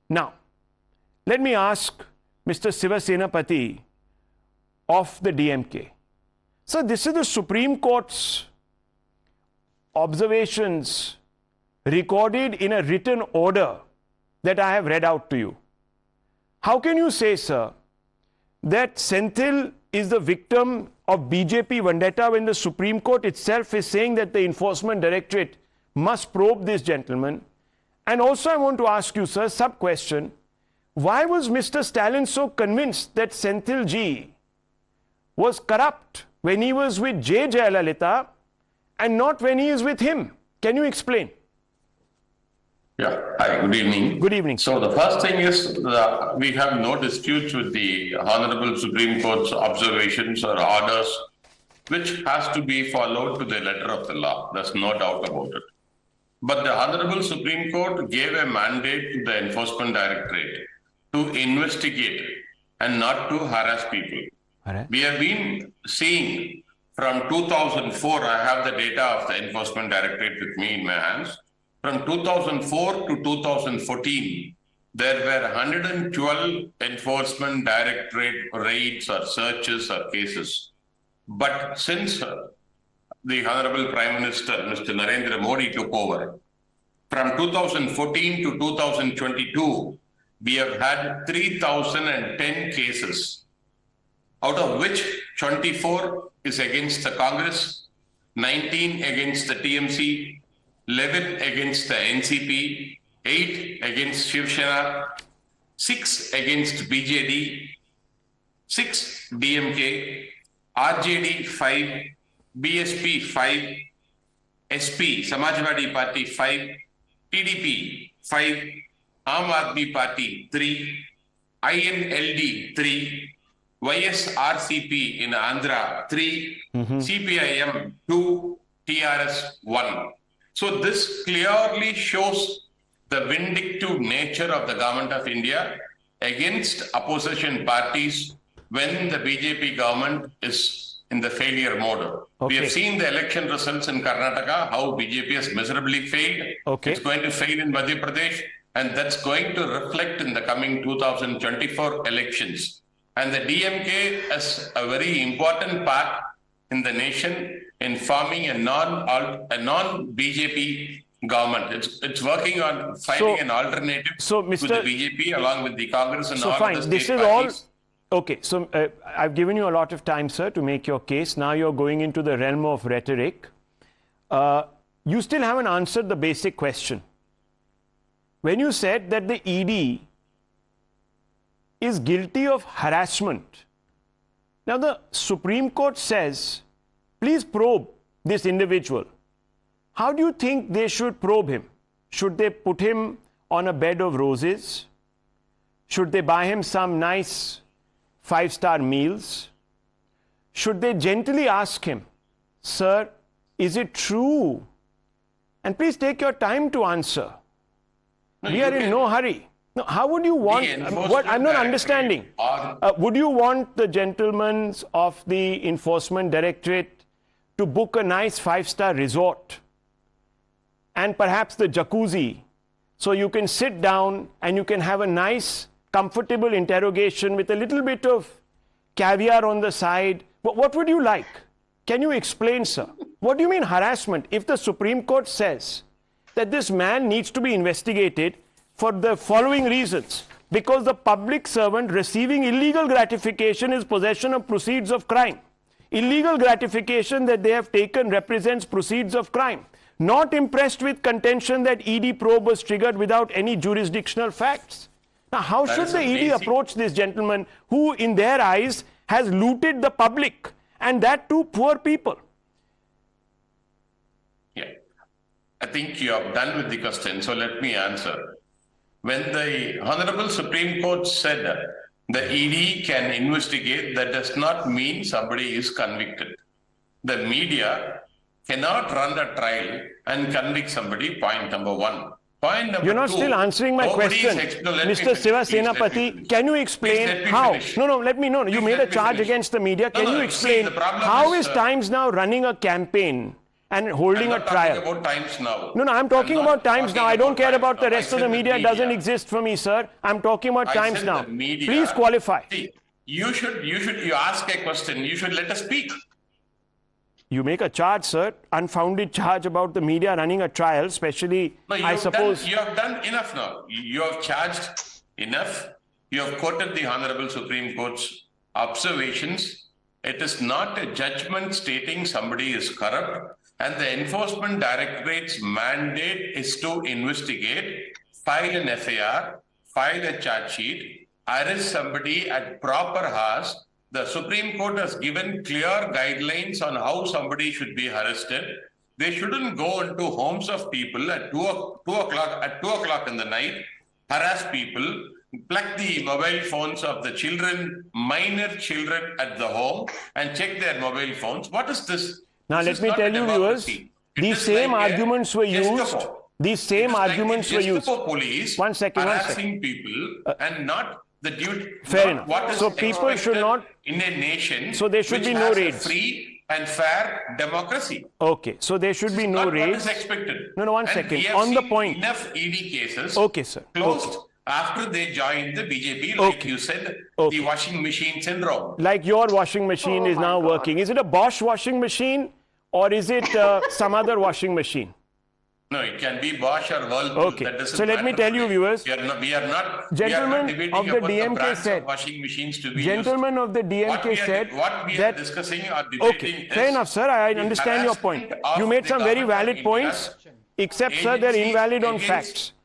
Now, let me ask Mr. Sivasenapati of the DMK. So this is the Supreme Court's observations recorded in a written order that I have read out to you. How can you say, sir, that Senthil is the victim of BJP Vendetta when the Supreme Court itself is saying that the Enforcement Directorate must probe this gentleman? And also I want to ask you, sir, sub-question, why was Mr. Stalin so convinced that Senthil ji was corrupt when he was with J. Jayalalitha and not when he is with him? Can you explain? Yeah, hi, good evening. Good evening. So the first thing is we have no disputes with the Honorable Supreme Court's observations or orders, which has to be followed to the letter of the law. There's no doubt about it. But the Honorable Supreme Court gave a mandate to the Enforcement Directorate to investigate and not to harass people. Right. We have been seeing from 2004, I have the data of the Enforcement Directorate with me in my hands. From 2004 to 2014, there were 112 Enforcement Directorate raids or searches or cases. But since the Honorable Prime Minister, Mr. Narendra Modi, took over, from 2014 to 2022, we have had 3,010 cases, out of which 24 is against the Congress, 19 against the TMC, 11 against the NCP, 8 against Shivshankar, 6 against BJD, 6 DMK, RJD 5, BSP 5, SP, Samajwadi Party 5, TDP 5, Aam Aadmi Party 3, INLD 3, YSRCP in Andhra 3, CPIM 2, TRS 1. So this clearly shows the vindictive nature of the government of India against opposition parties when the BJP government is in the failure mode. Okay. We have seen the election results in Karnataka, how BJP has miserably failed. Okay. It's going to fail in Madhya Pradesh, and that's going to reflect in the coming 2024 elections. And the DMK has a very important part in the nation in forming a non-BJP government. It's working on finding an alternative to the BJP along with the Congress and all the state parties. Okay, so I've given you a lot of time, sir, to make your case. Now you're going into the realm of rhetoric. You still haven't answered the basic question. When you said that the ED is guilty of harassment, now the Supreme Court says, please probe this individual. How do you think they should probe him? Should they put him on a bed of roses? Should they buy him some nice 5-star meals? Should they gently ask him, sir, is it true? And please take your time to answer. We are in no hurry. No, how would you want, what I'm not understanding. Would you want the gentlemen of the Enforcement Directorate to book a nice 5-star resort and perhaps the jacuzzi so you can sit down and you can have a nice, comfortable interrogation with a little bit of caviar on the side? What would you like? Can you explain, sir? What do you mean harassment? If the Supreme Court says that this man needs to be investigated for the following reasons, because the public servant receiving illegal gratification is possession of proceeds of crime. Illegal gratification that they have taken represents proceeds of crime. Not impressed with contention that ED probe was triggered without any jurisdictional facts. Now, how should the ED approach this gentleman who, in their eyes, has looted the public, and that too poor people? Yeah, I think you are done with the question, so let me answer. When the Honorable Supreme Court said the ED can investigate, that does not mean somebody is convicted. The media cannot run a trial and convict somebody, point number one. Point number You're not two, still answering my question. Mr. Sivasenapati, can you explain how? No, let me know. You made a charge against the media. Can you explain how is Times now running a campaign and holding a I'm not trial. talking about Times Now. No, I'm talking about Times Now. I don't care about the rest of the media. It doesn't media. exist for me, sir. I'm talking about Times said Now. the media. Please qualify. See, you ask a question. You should let us speak. You make a charge, sir, unfounded charge about the media running a trial, especially, No, I suppose. you have done enough now. You have charged enough. You have quoted the Honorable Supreme Court's observations. It is not a judgment stating somebody is corrupt, and the Enforcement Directorate's mandate is to investigate, file an FIR, file a charge sheet, arrest somebody at proper hours. The Supreme Court has given clear guidelines on how somebody should be arrested. They shouldn't go into homes of people at 2 o'clock in the night, harass people, pluck the mobile phones of the children, minor children at the home, and check their mobile phones. What is this? Now, This let is me not tell a you, viewers, democracy. these same like arguments were used. Gestapo. These same arguments were used. Police One second. harassing people and not the duty. Fair enough. What is So people should expected not. in a nation. So there should which be no has a raids. free and fair democracy. Okay, so there should be no Not what raids. is expected. No, one And second. we have On the seen point. enough ED cases. Okay, sir. Closed Okay. after they joined the BJP, like Okay. you said, Okay. the washing machine syndrome. Like your washing machine is now working. Is it a Bosch washing machine or is it some other washing machine? No, it can be Bosch or Whirlpool. Okay. That doesn't So let me matter. tell you, viewers. We are not Gentlemen debating of the about DMK brands said- of washing machines to be Gentlemen of the DMK said what we are that. discussing or debating Okay, fair is enough, sir. I the understand your point. harassment of You made the some very government of valid India points, except, sir, they're agencies invalid on against facts.